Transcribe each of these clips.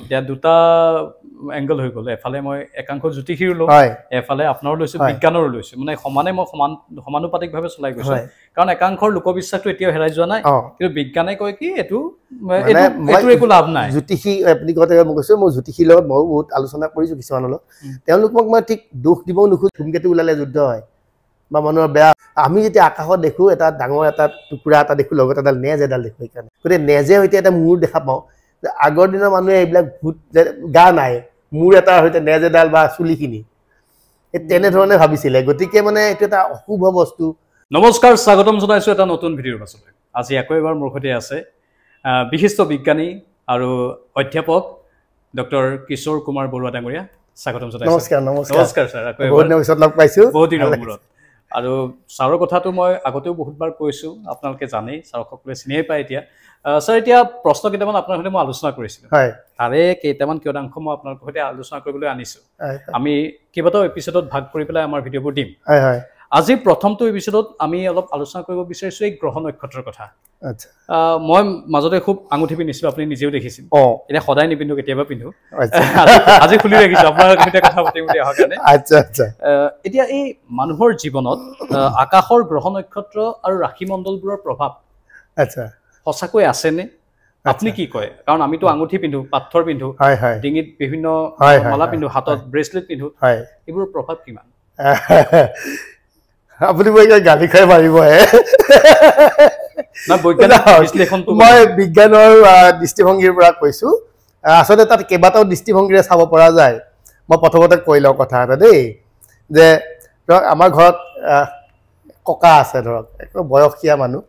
এতিয়া দুটা এংগল হৈ গ'ল এফালে মই একাংশ জ্যোতিষীৰ লওঁ এফালে আপোনাৰো লৈছোঁ বিজ্ঞানৰো লৈছোঁ মানে সমানে মই সমানুপাতিকভাৱে চলাই গৈছোঁ কাৰণ একাংশৰ লোকবিশ্বাসটো এতিয়াও হেৰাই যোৱা নাই কিন্তু বিজ্ঞানে কয় কি এইটো একো লাভ নাই জ্যোতিষী আপুনি কওঁতে মই কৈছোঁ মই জ্যোতিষীৰ লগত ময়ো বহুত আলোচনা কৰিছোঁ কিছুমানৰ লগত তেওঁলোক মই ঠিক দোষ দিব নোখোজো ধুমকেতু ওলালে যুদ্ধ হয় বা মানুহৰ বেয়া আমি যেতিয়া আকাশত দেখোঁ এটা ডাঙৰ এটা টুকুৰা এটা দেখোঁ লগত এডাল নেজ এডাল দেখোঁ সেইকাৰণে গতিকে নেজে সৈতে এটা মূৰ দেখা পাওঁ আগৰ দিনৰ মানুহে এইবিলাক ভূত গা নাই মূৰ এটাৰ সৈতে নেজ এডাল বা চুলিখিনি তেনেধৰণে ভাবিছিলে গতিকে মানে এইটো এটা অশুভ বস্তু নমস্কাৰ স্বাগতম জনাইছোঁ এটা নতুন ভিডিঅ'ৰ পাছলৈ আজি আকৌ এবাৰ মোৰ সৈতে আছে বিশিষ্ট বিজ্ঞানী আৰু অধ্যাপক ডক্টৰ কিশোৰ কুমাৰ বৰুৱা ডাঙৰীয়া স্বাগতম জনাইছোঁ নমস্কাৰ নমস্কাৰ ছাৰ আকৌ বহুত দিনৰ পিছত লগ পাইছোঁ বহুত দিনৰ মূৰত আৰু ছাৰৰ কথাটো মই আগতেও বহুতবাৰ কৈছোঁ আপোনালোকে জানেই ছাৰক সকলোৱে চিনিয়ে পায় এতিয়া ছাৰ এতিয়া প্ৰশ্ন কেইটামান আপোনাৰ সৈতে মই আলোচনা কৰিছিলোঁ তাৰে কেইটামান কিয়দাংশ মই আপোনালোকৰ সৈতে আলোচনা কৰিবলৈ আনিছোঁ আমি কেইবাটাও এপিছডত ভাগ কৰি পেলাই আমাৰ ভিডিঅ'বোৰ দিম আজি প্ৰথমটো এপিছডত আমি অলপ আলোচনা কৰিব বিচাৰিছোঁ এই গ্ৰহ নক্ষত্ৰৰ কথা মই মাজতে খুব আঙুঠি পিন্ধিছিলোঁ আপুনি নিজেও দেখিছিল এতিয়া সদায় নিপিন্ধো কেতিয়াবা পিন্ধো আজি খুলি ৰাখিছোঁ আপোনাৰ সৈতে কথা পাতিম বুলি অহাৰ কাৰণে এতিয়া এই মানুহৰ জীৱনত আকাশৰ গ্ৰহ নক্ষত্ৰ আৰু ৰাশিমণ্ডলবোৰৰ প্ৰভাৱ সঁচাকৈ আছেনে আপুনি কি কয় কাৰণ আমিতো আঙুঠি পিন্ধো পাথৰ পিন্ধো ডিঙিত বিভিন্ন মালা পিন্ধো হাতত ব্ৰেচলেট পিন্ধো এইবোৰৰ প্ৰভাৱ কিমান আপুনি মই গালি খাই মাৰিবহে মই বিজ্ঞানৰ দৃষ্টিভংগীৰ পৰা কৈছোঁ আচলতে তাত কেইবাটাও দৃষ্টিভংগীৰে চাব পৰা যায় মই প্ৰথমতে কৈ লওঁ কথা এটা দেই যে ধৰক আমাৰ ঘৰত ককা আছে ধৰক একদম বয়সীয়া মানুহ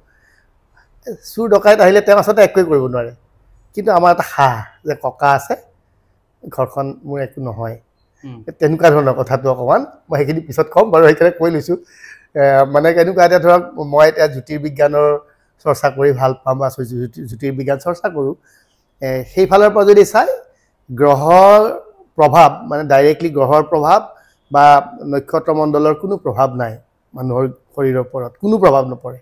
চুৰ ডকাইত আহিলে তেওঁ আচলতে একোৱে কৰিব নোৱাৰে কিন্তু আমাৰ এটা সাহ যে ককা আছে ঘৰখন মোৰ একো নহয় তেনেকুৱা ধৰণৰ কথাটো অকণমান মই সেইখিনি পিছত ক'ম বাৰু সেইকাৰণে কৈ লৈছোঁ মানে কেনেকুৱা এতিয়া ধৰক মই এতিয়া জ্যোতিৰ্বিজ্ঞানৰ চৰ্চা কৰি ভাল পাম বা জ্যোতিৰ্বিজ্ঞান চৰ্চা কৰোঁ সেইফালৰ পৰা যদি চাই গ্ৰহৰ প্ৰভাৱ মানে ডাইৰেক্টলি গ্ৰহৰ প্ৰভাৱ বা নক্ষত্ৰমণ্ডলৰ কোনো প্ৰভাৱ নাই মানুহৰ শৰীৰৰ ওপৰত কোনো প্ৰভাৱ নপৰে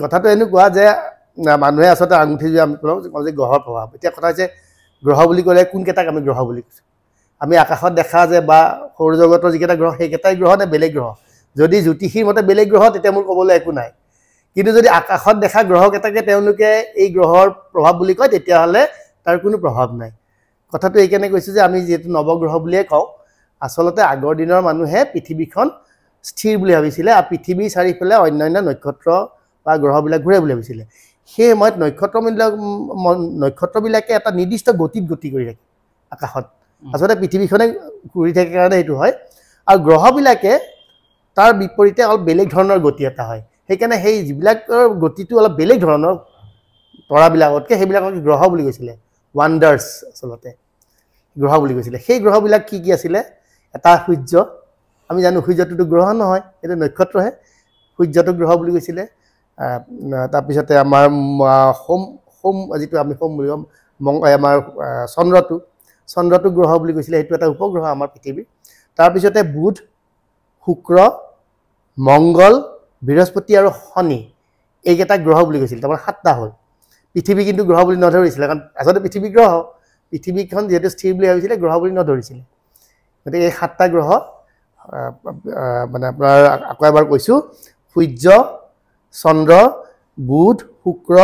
কথাটো এনেকুৱা যে মানুহে আচলতে আঙুঠি যে আমি কওঁ যে গ্ৰহৰ প্ৰভাৱ এতিয়া কথা হৈছে গ্ৰহ বুলি ক'লে কোনকেইটাক আমি গ্ৰহ বুলি কৈছোঁ আমি আকাশত দেখা যে বা সৌৰজগতৰ যিকেইটা গ্ৰহ সেইকেইটাই গ্ৰহ নে বেলেগ গ্ৰহ যদি জ্যোতিষীৰ মতে বেলেগ গ্ৰহ তেতিয়া মোৰ ক'বলৈ একো নাই কিন্তু যদি আকাশত দেখা গ্ৰহকেইটাকে তেওঁলোকে এই গ্ৰহৰ প্ৰভাৱ বুলি কয় তেতিয়াহ'লে তাৰ কোনো প্ৰভাৱ নাই কথাটো এইকাৰণে কৈছোঁ যে আমি যিহেতু নৱগ্ৰহ বুলিয়ে কওঁ আচলতে আগৰ দিনৰ মানুহে পৃথিৱীখন স্থিৰ বুলি ভাবিছিলে আৰু পৃথিৱীৰ চাৰিওফালে অন্যান্য নক্ষত্ৰ বা গ্ৰহবিলাক ঘূৰে বুলি ভাবিছিলে সেই সময়ত নক্ষত্ৰবিলাকে এটা নিৰ্দিষ্ট গতিত গতি কৰি থাকে আকাশত আচলতে পৃথিৱীখনে ঘূৰি থাকে কাৰণে সেইটো হয় আৰু গ্ৰহবিলাকে তাৰ বিপৰীতে অলপ বেলেগ ধৰণৰ গতি এটা হয় সেইকাৰণে সেই যিবিলাকৰ গতিটো অলপ বেলেগ ধৰণৰ তৰাবিলাকতকৈ সেইবিলাকক গ্ৰহ বুলি কৈছিলে ৱাণ্ডাৰ্ছ আচলতে গ্ৰহ বুলি কৈছিলে সেই গ্ৰহবিলাক কি কি আছিলে এটা সূৰ্য আমি জানো সূৰ্যটোতো গ্ৰহ নহয় এইটো নক্ষত্ৰহে সূৰ্যটোক গ্ৰহ বুলি কৈছিলে তাৰপিছতে আমাৰ সোম যিটো আমি সোম বুলি কওঁ আমাৰ চন্দ্ৰটো গ্ৰহ বুলি কৈছিলে সেইটো এটা উপগ্ৰহ আমাৰ পৃথিৱীৰ তাৰপিছতে বুধ শুক্ৰ মংগল বৃহস্পতি আৰু শনি এইকেইটা গ্ৰহ বুলি কৈছিল তাৰমানে 7টা হ'ল পৃথিৱী কিন্তু গ্ৰহ বুলি নধৰিছিলে কাৰণ আচলতে পৃথিৱী গ্ৰহ পৃথিৱীখন যিহেতু স্থিৰ বুলি ভাবিছিলে গ্ৰহ বুলি নধৰিছিলে গতিকে এই 7টা গ্ৰহ মানে আপোনাৰ আকৌ এবাৰ কৈছোঁ সূৰ্য চন্দ্ৰ বুধ শুক্ৰ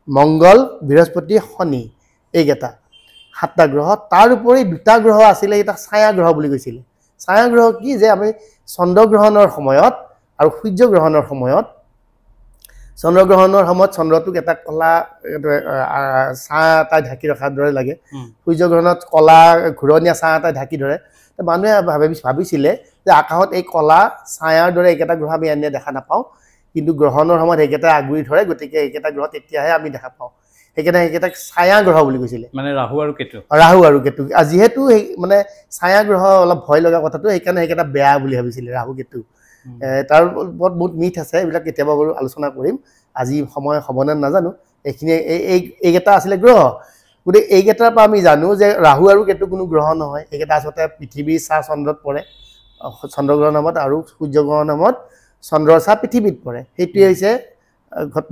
মংগল বৃহস্পতি শনি এইকেইটা 7টা গ্ৰহ তাৰ উপৰি 2টা গ্ৰহ আছিলে এটা ছায়া গ্ৰহ বুলি কৈছিলে ছায়া গ্ৰহ কি যে আমি চন্দ্ৰগ্ৰহণৰ সময়ত আৰু সূৰ্যগ্ৰহণৰ সময়ত চন্দ্ৰটোক এটা কলা ছাঁ এটাই ঢাকি ৰখাৰ দৰে লাগে সূৰ্যগ্ৰহণত কলা ঘূৰণীয়া ছাঁ এটাই ঢাকি ধৰে মানুহে ভাবিছিলে যে আকাশত এই কলা ছায়াৰ দৰে এইকেইটা গ্ৰহ আমি এনে দেখা নাপাওঁ কিন্তু গ্ৰহণৰ সময়ত এইকেইটা আগুৰি ধৰে গতিকে এইকেইটা গ্ৰহ তেতিয়াহে আমি দেখা পাওঁ সেইকেইটাক ছায়া গ্ৰহ বুলি কৈছিলে মানে ৰাহু আৰু কেতু যিহেতু মানে ছায়া গ্ৰহ অলপ ভয় লগা কথাটো সেইকাৰণে সেইকেইটা বেয়া বুলি ভাবিছিলে ৰাহু কেতু তাৰ ওপৰত বহুত মিথ আছে এইবিলাক কেতিয়াবা বাৰু আলোচনা কৰিম আজি সময় হ'বনে নাজানো এইখিনি এইকেইটা আছিলে গ্ৰহ গতিকে এইকেইটাৰ পৰা আমি জানো যে ৰাহু আৰু কেতু কোনো গ্ৰহ নহয় এইকেইটা আচলতে পৃথিৱীৰ ছাঁ চন্দ্ৰত পৰে চন্দ্ৰগ্ৰহৰ নামত আৰু সূৰ্যগ্ৰহৰ নামত চন্দ্ৰৰ ছাঁ পৃথিৱীত পৰে সেইটোৱে হৈছে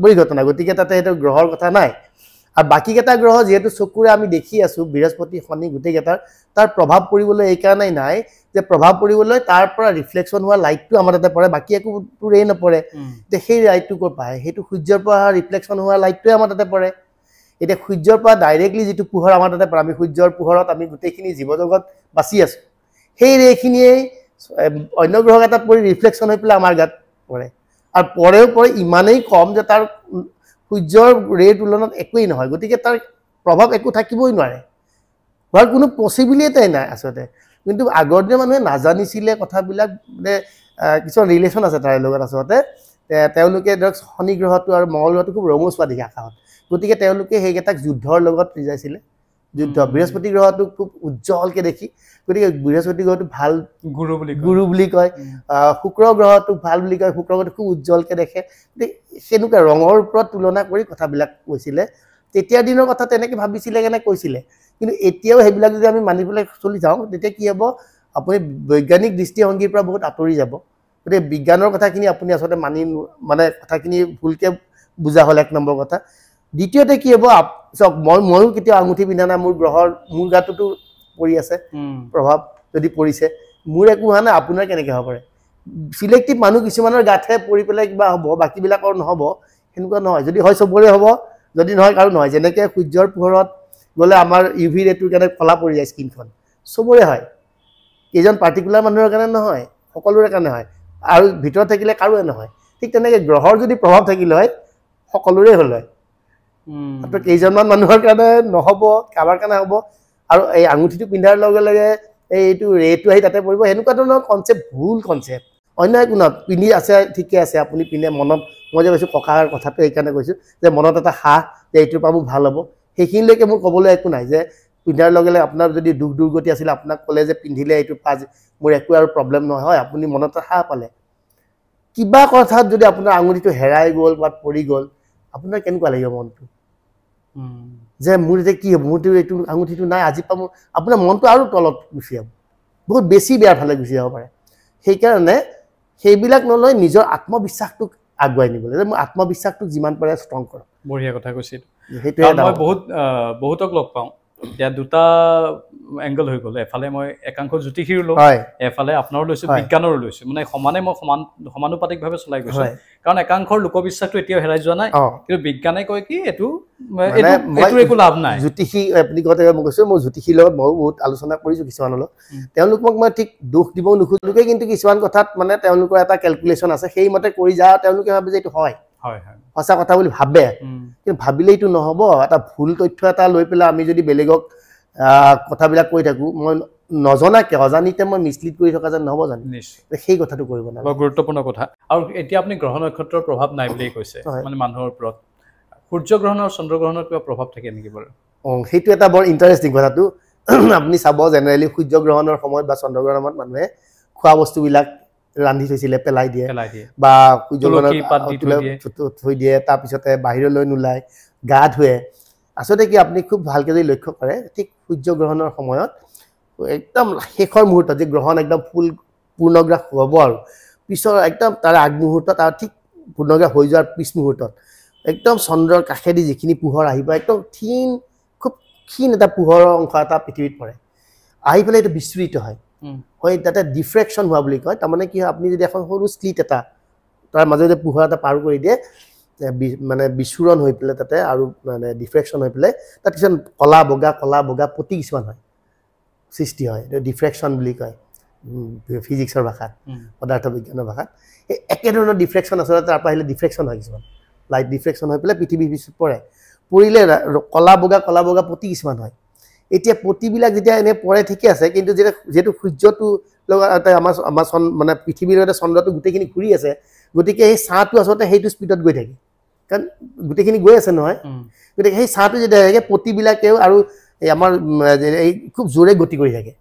পৰিঘটনা গতিকে তাতে সেইটো গ্ৰহৰ কথা নাই আৰু বাকীকেইটা গ্ৰহ যিহেতু চকুৰে আমি দেখি আছোঁ বৃহস্পতি শনি গোটেইকেইটাৰ তাৰ প্ৰভাৱ পৰিবলৈ এইকাৰণেই নাই যে প্ৰভাৱ পৰিবলৈ তাৰ পৰা ৰিফ্লেকশ্যন হোৱা লাইটটো আমাৰ তাতে পৰে বাকী একো ৰেই নপৰে এতিয়া সেই লাইটটো ক'ৰ পৰা আহে সেইটো সূৰ্যৰ পৰা ৰিফ্লেকশ্যন হোৱা লাইটটোৱে আমাৰ তাতে পৰে এতিয়া সূৰ্যৰ পৰা ডাইৰেক্টলি যিটো পোহৰ আমাৰ তাতে পৰে আমি সূৰ্যৰ পোহৰত আমি গোটেইখিনি জীৱ জগত বাচি আছোঁ সেই ৰেখিনিয়েই অন্য গ্ৰহকেইটাত পৰি ৰিফ্লেকশ্যন হৈ পেলাই আমাৰ গাত পৰে আৰু পৰেও পৰে ইমানেই কম যে তাৰ সূৰ্যৰ ৰেৰ তুলনাত একোৱেই নহয় গতিকে তাৰ প্ৰভাৱ একো থাকিবই নোৱাৰে হোৱাৰ কোনো পচিবিলিটিই নাই আচলতে কিন্তু আগৰ দিনৰ মানুহে নাজানিছিলে কথাবিলাক মানে কিছুমান ৰিলেশ্যন আছে তাৰ লগত আচলতে তেওঁলোকে ধৰক শনি গ্ৰহটো আৰু মংগল গ্ৰহটো খুব ৰঙচুৱা দেখে আকাশত গতিকে তেওঁলোকে সেইকেইটাক যুদ্ধৰ লগত ৰিজাইছিলে যুদ্ধ বৃহস্পতি গ্ৰহটো খুব উজ্জ্বলকৈ দেখি গতিকে বৃহস্পতি গ্ৰহটো ভাল গুৰু বুলি কয় শুক্ৰ গ্ৰহটো ভাল বুলি কয় শুক্ৰ গ্ৰহটো খুব উজ্জ্বলকৈ দেখে সেনেকুৱা ৰঙৰ ওপৰত তুলনা কৰি কথাবিলাক কৈছিলে তেতিয়াৰ দিনৰ কথা তেনেকৈ ভাবিছিলে কেনে কৈছিলে কিন্তু এতিয়াও সেইবিলাক যদি আমি মানি পেলাই চলি যাওঁ তেতিয়া কি হ'ব আপুনি বৈজ্ঞানিক দৃষ্টিভংগীৰ পৰা বহুত আঁতৰি যাব গতিকে বিজ্ঞানৰ কথাখিনি আপুনি আচলতে মানে কথাখিনি ভুলকৈ বুজা হ'ল এক নম্বৰ কথা দ্বিতীয়তে কি হ'ব চাওক ময়ো কেতিয়াও আঙুঠি পিন্ধা নাই মোৰ গ্ৰহৰ মোৰ গাটোতো পৰি আছে প্ৰভাৱ যদি পৰিছে মোৰ একো হোৱা নাই আপোনাৰ কেনেকৈ হ'ব পাৰে চিলেক্টিভ মানুহ কিছুমানৰ গাতহে পৰি পেলাই কিবা হ'ব বাকীবিলাকৰ নহ'ব সেনেকুৱা নহয় যদি হয় চবৰে হ'ব যদি নহয় কাৰো নহয় যেনেকৈ সূৰ্যৰ পোহৰত গ'লে আমাৰ UV ৰেটোৰ কাৰণে কলা পৰি যায় স্কিনখন চবৰে হয় কেইজন পাৰ্টিকুলাৰ মানুহৰ কাৰণে নহয় সকলোৰে কাৰণে হয় আৰু ভিতৰত থাকিলে কাৰোৱে নহয় ঠিক তেনেকৈ গ্ৰহৰ যদি প্ৰভাৱ থাকিলে হয় সকলোৰে হ'ল হয় মাত্ৰ কেইজনমান মানুহৰ কাৰণে নহ'ব কাৰোবাৰ কাৰণে হ'ব আৰু এই আঙুঠিটো পিন্ধাৰ লগে লগে এইটো ৰেটো আহি তাতে পৰিব সেনেকুৱা ধৰণৰ কনচেপ্ট ভুল কনচেপ্ট অন্য একো নহয় পিন্ধি আছে ঠিকে আছে আপুনি পিন্ধে মনত মই যে কৈছোঁ ককাৰ কথাটো এইকাৰণে কৈছোঁ যে মনত এটা সাহ যে এইটোৰ পৰা মোৰ ভাল হ'ব সেইখিনিলৈকে মোৰ ক'বলৈ একো নাই যে পিন্ধাৰ লগে লগে আপোনাৰ যদি দুখ দুৰ্গতি আছিলে আপোনাক ক'লে যে পিন্ধিলে এইটো পাঁচ মোৰ একো আৰু প্ৰব্লেম নহয় আপুনি মনত সাহ পালে কিবা কথাত যদি আপোনাৰ আঙুঠিটো হেৰাই গ'ল বা পৰি গ'ল আপোনাৰ কেনেকুৱা লাগিব মনটো যে মোৰ এতিয়া কি হ'ব মোৰতো এইটো আঙুঠিটো নাই আজি পৰা মোৰ আপোনাৰ মনটো আৰু তলত গুচি যাব বহুত বেছি বেয়াৰ ফালে গুচি যাব পাৰে সেইকাৰণে সেইবিলাক নলৈ নিজৰ আত্মবিশ্বাসটোক আগুৱাই নিবলৈ যে মোৰ আত্মবিশ্বাসটোক যিমান পাৰে ষ্ট্ৰং কৰক বঢ়িয়া কথা কৈছিল সেইটোৱে মই বহুতক লগ পাওঁ এতিয়া দুটা এংগল হৈ গ'ল এফালে মই একাংশ জ্যোতিষীৰ লওঁ এফালে আপোনাৰো লৈছোঁ বিজ্ঞানৰো লৈছোঁ মানে সমানে মই সমানুপাতিকভাৱে চলাই গৈছোঁ কাৰণ একাংশৰ লোকবিশ্বাসটো এতিয়াও হেৰাই যোৱা নাই কিন্তু বিজ্ঞানে কয় কি এইটো একো লাভ নাই জ্যোতিষী আপুনি কওঁতে মই কৈছোঁ মই জ্যোতিষীৰ লগত ময়ো বহুত আলোচনা কৰিছোঁ কিছুমানৰ লগত তেওঁলোকক মই ঠিক দোষ দিব নোখোজোকে কিন্তু কিছুমান কথাত মানে তেওঁলোকৰ এটা কেলকুলেশ্যন আছে সেইমতে কৰি যা তেওঁলোকে ভাবে যে এইটো হয় সঁচা কথা বুলি ভাবে কিন্তু ভাবিলে এইটো নহ'ব এটা ভুল তথ্য এটা লৈ পেলাই আমি যদি বেলেগক কথাবিলাক কৈ থাকোঁ মই নজনাকে অজানিতে মই মিছলিড কৰি থকা যেন নহ'ব জানো সেই কথাটো কৰিব নালাগে গুৰুত্বপূৰ্ণ কথা আৰু এতিয়া আপুনি গ্ৰহ নক্ষত্ৰৰ প্ৰভাৱ নাই বুলি কৈছে মানে মানুহৰ ওপৰত সূৰ্য গ্ৰহণ আৰু চন্দ্ৰ গ্ৰহণৰ কিবা প্ৰভাৱ থাকে নেকি বাৰু সেইটো এটা বৰ ইণ্টাৰেষ্টিং কথাটো আপুনি চাব জেনেৰেলি সূৰ্য গ্ৰহণৰ সময়ত বা চন্দ্ৰ গ্ৰহণৰ সময়ত মানুহে খোৱা বস্তুবিলাক ৰান্ধি থৈছিলে পেলাই দিয়ে বা থৈ দিয়ে তাৰপিছতে বাহিৰলৈ নোলায় গা ধুৱে আচলতে কি আপুনি খুব ভালকৈ যদি লক্ষ্য কৰে ঠিক সূৰ্য গ্ৰহণৰ সময়ত একদম শেষৰ মুহূৰ্তত যে গ্ৰহণ একদম ফুল পূৰ্ণগ্ৰাস হ'ব আৰু পিছৰ একদম তাৰ আগমুহূৰ্তত আৰু ঠিক পূৰ্ণগ্ৰাস হৈ যোৱাৰ পিছ মুহূৰ্তত একদম চন্দ্ৰৰ কাষেদি যিখিনি পোহৰ আহিব একদম খুব ক্ষীণ এটা পোহৰৰ অংশ এটা পৃথিৱীত পৰে আহি পেলাই এইটো বিস্তৃত হয় তাতে ডিফ্ৰেকশ্যন হোৱা বুলি কয় তাৰমানে কি হয় আপুনি যদি এখন সৰু স্লিট এটা তাৰ মাজতে পোহৰ এটা পাৰ কৰি দিয়ে মানে বিস্ফোৰণ হৈ পেলাই তাতে আৰু মানে ডিফ্ৰেকশ্যন হৈ পেলাই তাত কিছুমান কলা বগা পতি কিছুমান হয় সৃষ্টি হয় এইটো ডিফ্ৰেকশ্যন বুলি কয় ফিজিক্সৰ ভাষাত পদাৰ্থ বিজ্ঞানৰ ভাষাত এই একেধৰণৰ ডিফ্ৰেকশ্যন আচলতে তাৰ পৰা আহিলে ডিফ্ৰেকশ্যন হয় কিছুমান লাইট ডিফ্ৰেকশ্যন হৈ পেলাই পৃথিৱীৰ পিছত পৰিলে কলা বগা পতি কিছুমান হয় এতিয়া পতিবিলাক যেতিয়া এনে পৰে ঠিকে আছে কিন্তু যিহেতু সূৰ্যটো লগত আমাৰ মানে পৃথিৱীৰ লগতে চন্দ্ৰটো গোটেইখিনি ঘূৰি আছে গতিকে সেই ছাঁটো আচলতে সেইটো স্পীডত গৈ থাকে কাৰণ গোটেইখিনি গৈ আছে নহয় গতিকে সেই ছাঁটো যেতিয়া থাকে পতিবিলাকেও আৰু এই আমাৰ এই খুব জোৰে গতি কৰি থাকে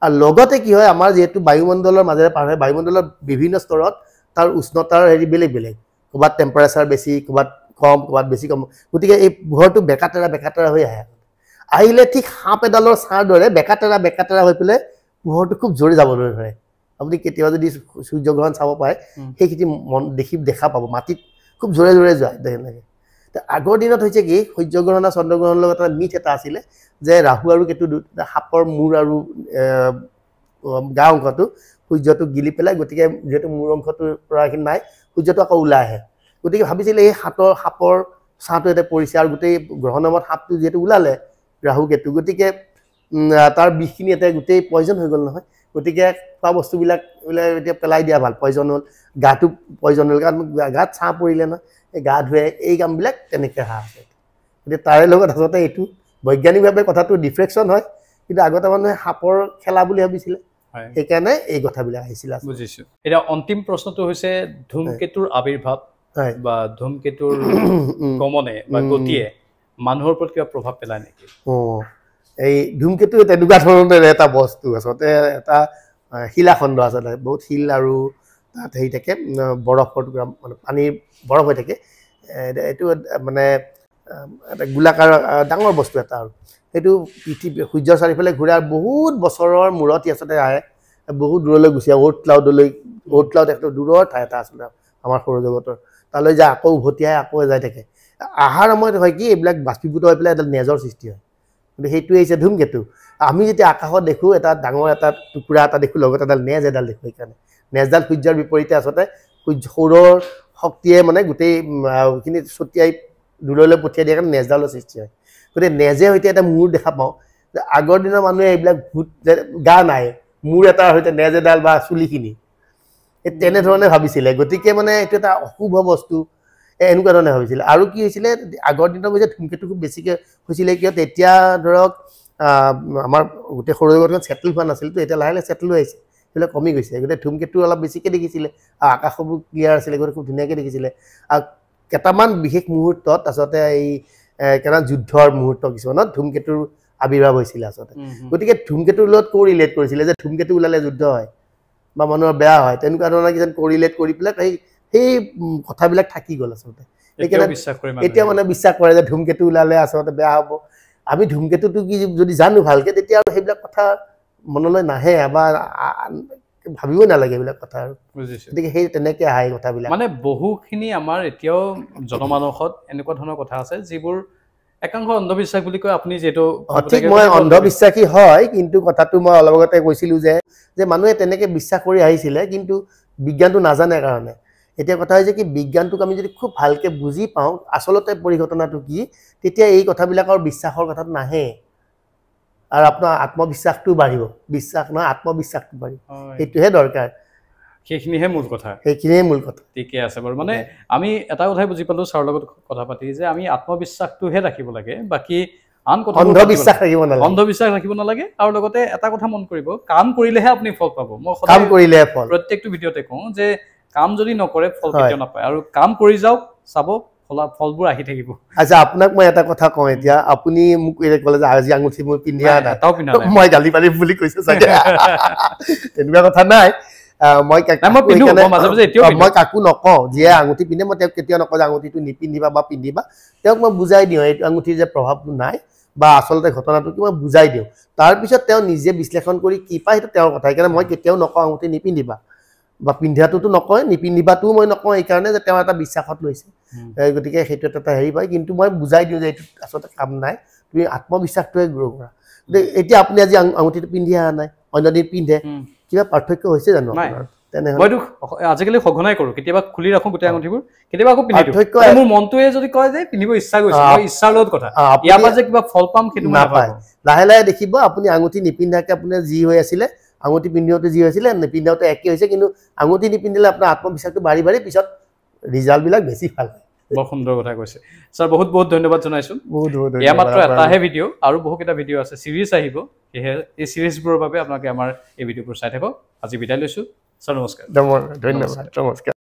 আৰু লগতে কি হয় আমাৰ যিহেতু বায়ুমণ্ডলৰ মাজেৰে পাৰ হয় বায়ুমণ্ডলৰ বিভিন্ন স্তৰত তাৰ উষ্ণতাৰ বেলেগ ক'ৰবাত টেম্পাৰেচাৰ বেছি ক'ৰবাত কম ক'ৰবাত বেছি কম গতিকে এই পোহৰটো বেকাতেৰা হৈ আহে আহিলে ঠিক সাপ এডালৰ ছাঁৰ দৰে বেকাতেৰা হৈ পেলাই পোহৰটো খুব জোৰে যাবলৈ ধৰে আপুনি কেতিয়াবা যদি সূৰ্যগ্ৰহণ চাব পাৰে সেইখিনি দেখা পাব মাটিত খুব জোৰে যোৱা লাগে আগৰ দিনত হৈছে কি সূৰ্যগ্ৰহণ আৰু চন্দ্ৰগ্ৰহণৰ লগত এটা মিথ এটা আছিলে যে ৰাহু আৰু কেতু সাপৰ মূৰ আৰু গা অংশটো সূৰ্যটো গিলি পেলাই, গতিকে যিহেতু মূৰ অংশটোৰ পৰা এইখিনি নাই, সূৰ্যটো আকৌ ওলাই আহে। গতিকে ভাবিছিলে এই সাপৰ ছাঁটো ইয়াতে পৰিছে আৰু গোটেই গ্ৰহণৰ মত সাপটো যিহেতু ওলালে ৰাহু কেতু, গতিকে তাৰ বিষখিনি ইয়াতে গোটেই পয়জন হৈ গ'ল নহয়। গতিকে খোৱা বস্তুবিলাক এতিয়া পেলাই দিয়া ভাল, পয়জন হ'ল, গাটো পয়জন হ'ল, কাৰণ গাত ছাঁ পৰিলে নহয়, এই গা ধুৱে, এই কামবিলাক তেনেকৈ অহা আছে। গতিকে তাৰে লগত আচলতে এইটো বৈজ্ঞানিকভাৱে কথাটো ডিফ্ৰেকশ্যন হয়, কিন্তু আগতে মানুহে সাপৰ খেলা বুলি ভাবিছিলে, সেইকাৰণে এই কথাবিলাক আহিছিলে। বুজিছোঁ। এতিয়া অন্তিম প্ৰশ্নটো হৈছে ধূমকেতুৰ আৱিৰ্ভাৱ বা ধূমকেতুৰ গমনে বা গতিয়ে মানুহৰ ওপৰত কিবা প্ৰভাৱ পেলায় নেকি? এই ধূমকেতু তেনেকুৱা ধৰণৰ এটা বস্তু, আচলতে এটা শিলাখণ্ড আচলতে, বহুত শিল আৰু তাত হেৰি থাকে, বৰফৰ টুকুৰা, মানে পানীৰ বৰফ হৈ থাকে। এইটো মানে এটা গোলাকাৰ ডাঙৰ বস্তু এটা, আৰু সেইটো পৃথিৱী সূৰ্যৰ চাৰিওফালে ঘূৰে আৰু বহুত বছৰৰ মূৰত আচলতে আহে, বহুত দূৰলৈ গুচি আহে, অ'ট ক্লাউড একটা দূৰৰ ঠাই এটা আচলতে আমাৰ সৌৰজগতৰ, তালৈ যায় আকৌ উভতি আহে, আকৌ যাই থাকে। অহাৰ সময়ত হয় কি এইবিলাক বাষ্পীভূত হৈ পেলাই এডাল নেজৰ সৃষ্টি হয়, কিন্তু সেইটোৱে হৈছে ধূমকেতু। আমি যেতিয়া আকাশত দেখোঁ এটা ডাঙৰ এটা টুকুৰা এটা দেখোঁ, লগত এডাল নেজ এডাল দেখোঁ, সেইকাৰণে নেজডাল সূৰ্যৰ বিপৰীতে আচলতে সৌৰৰ শক্তিয়ে মানে গোটেইখিনি ছটিয়াই দূৰলৈ পঠিয়াই দিয়াৰ কাৰণে নেজডালৰ সৃষ্টি হয়। গতিকে নেজে সৈতে এটা মূৰ দেখা পাওঁ, যে আগৰ দিনৰ মানুহে এইবিলাক ভূত গা নাই, মূৰ এটাৰ সৈতে নেজ এডাল বা চুলিখিনি, তেনেধৰণে ভাবিছিলে। গতিকে মানে এইটো এটা অশুভ বস্তু, এনেকুৱা ধৰণে ভাবিছিলে। আৰু কি হৈছিলে আগৰ দিনৰ যে ধূমকেতু খুব বেছিকৈ হৈছিলে কিয়, তেতিয়া ধৰক আমাৰ গোটেই সৌৰজগতখন ছেটেল হোৱা নাছিলতো, এতিয়া লাহে লাহে ছেটেল হৈ আহিছে, সেইবিলাক কমি গৈছে। গতিকে ধূমকেতু অলপ বেছিকৈ দেখিছিলে, আকাশবোৰ ক্লিয়াৰ আছিলে, গতিকে খুব ধুনীয়াকৈ দেখিছিলে। আৰু কেইটামান বিশেষ মুহূৰ্তত আচলতে এই কেইটামান যুদ্ধৰ মুহূৰ্ত কিছুমানত ধূমকেতুৰ আৱিৰ্ভাৱ হৈছিলে আচলতে। গতিকে ধূমকেতুৰ লগত কোৰিলেট কৰিছিলে যে ধূমকেতু ওলালে যুদ্ধ হয় বা মানুহৰ বেয়া হয়, তেনেকুৱা ধৰণৰ কিছুমান কোৰিলেট কৰি পেলাই সেই কথাবিলাক থাকি গ'ল আচলতে। সেইকাৰণে এতিয়া মানে বিশ্বাস কৰে যে ধূমকেতু ওলালে আচলতে বেয়া হ'ব। আমি ধূমকেতুটো কি যদি জানো ভালকৈ, তেতিয়া আৰু সেইবিলাক কথা মনলৈ নাহে বা ভাবিবই নালাগে এইবিলাক কথা আৰু। গতিকে সেই তেনেকৈ আহে কথাবিলাক। মানে বহুখিনি আমাৰ এতিয়াও জনমানসত এনেকুৱা ধৰণৰ কথা আছে যিবোৰ একাংশ অন্ধবিশ্বাস বুলি কয়, আপুনি যিহেতু ঠিক মই অন্ধবিশ্বাসী হয়, কিন্তু কথাটো মই অলপ আগতে কৈছিলোঁ যে মানুহে তেনেকৈ বিশ্বাস কৰি আহিছিলে, কিন্তু বিজ্ঞানটো নাজানে কাৰণে। এতিয়া কথা হৈছে কি, বিজ্ঞানটোক আমি যদি খুব ভালকৈ বুজি পাওঁ আচলতে পৰিঘটনাটো কি, তেতিয়া এই কথাবিলাকৰ বিশ্বাসৰ কথাটো নাহে, আৰু আপোনাৰ আত্মবিশ্বাসটো বাঢ়িব। বিশ্বাস নহয়, আত্মবিশ্বাসটো বাঢ়িব, সেইটোহে দৰকাৰ। সেইখিনিহে মূল কথা, সেইখিনিহে মূল কথা। ঠিকে আছে বাৰু। মানে আমি এটা কথাই বুজি পালোঁ ছাৰৰ লগত কথা পাতি, যে আমি আত্মবিশ্বাসটোহে ৰাখিব লাগে, বাকী আন কথা অন্ধবিশ্বাস ৰাখিব নালাগে, অন্ধবিশ্বাস ৰাখিব নালাগে। আৰু লগতে এটা কথা মন কৰিব, কাম কৰিলেহে আপুনি ফল পাব। মই কাম কৰিলেহে ফল, প্ৰত্যেকটো ভিডিঅ'তে কওঁ যে কাম যদি নকৰে ফল কেতিয়াও নাপায়, আৰু কাম কৰি যাওক, চাব ফলবোৰ আহি থাকিব। আচ্ছা, আপোনাক মই এটা কথা কওঁ এতিয়া, আপুনি মোক ক'লে যে আজি আঙুঠি মই পিন্ধি অহা নাই, এটাও পিন্ধা নাই, মই গালি পাৰিম বুলি কৈছে চাগে, তেনেকুৱা কথা নাই। মই কাকো নকওঁ যিয়ে আঙুঠি পিন্ধে, মই তেওঁক কেতিয়াও নকওঁ যে আঙুঠিটো নিপিন্ধিবা বা পিন্ধিবা। তেওঁক মই বুজাই দিওঁ এইটো আঙুঠিৰ যে প্ৰভাৱটো নাই বা আচলতে ঘটনাটো কি, মই বুজাই দিওঁ। তাৰপিছত তেওঁ নিজে বিশ্লেষণ কৰি কি পায় সেইটো তেওঁৰ কথা। সেইকাৰণে মই কেতিয়াও নকওঁ আঙুঠি নিপিন্ধিবা, বা পিন্ধাটোতো নকয়, নিপিন্ধিবাটোও মই নকওঁ, এইকাৰণে যে তেওঁ এটা বিশ্বাসত লৈছে। গতিকে সেইটো এটা হেৰি পায়, কিন্তু মই বুজাই দিওঁ যে এইটো আচলতে কাম নাই, তুমি আত্মবিশ্বাসটোৱে গ্ৰ' কৰা। এতিয়া আপুনি আজি আঙুঠিটো পিন্ধি অহা নাই, অন্য দিন পিন্ধে, কিবা পাৰ্থক্য হৈছে জানো আপোনাৰ? মইতো আজিকালি সঘনাই কৰোঁ, কেতিয়াবা খুলি ৰাখোঁ গোটেই আঙুঠিবোৰ, কেতিয়াবা আকৌ পিন্ধি দিওঁ। মোৰ মনটোৱে যদি কয় যে পিন্ধিব ইচ্ছা গৈছে, ইচ্ছাৰ লগত কথা, ইয়াৰ পৰা যে কিবা ফল পাম সেইটো নাপায়। লাহে লাহে দেখিব আপুনি আঙুঠি নিপিন্ধাকে আপোনাৰ যি হৈ আছিলে, আঙুঠি পিন্ধাওঁতে যি হৈছিলে নিপিন্ধাওঁতে একেই হৈছে, কিন্তু আঙুঠি নিপিন্ধিলে আপোনাৰ আত্মবিশ্বাসটো বাঢ়ি বাঢ়ি পিছত ৰিজাল্টবিলাক বেছি ভাল হয়। বৰ সুন্দৰ কথা কৈছে ছাৰ, বহুত বহুত ধন্যবাদ জনাইছোঁ। এয়া মাত্ৰ এটাহে ভিডিঅ', আৰু বহুকেইটা ভিডিঅ' আছে, চিৰিজ আহিব, সেয়েহে এই চিৰিজবোৰৰ বাবে আপোনালোকে আমাৰ এই ভিডিঅ'বোৰ চাই থাকক। আজি বিদায় লৈছোঁ ছাৰ, নমস্কাৰ। ধন্যবাদ, নমস্কাৰ।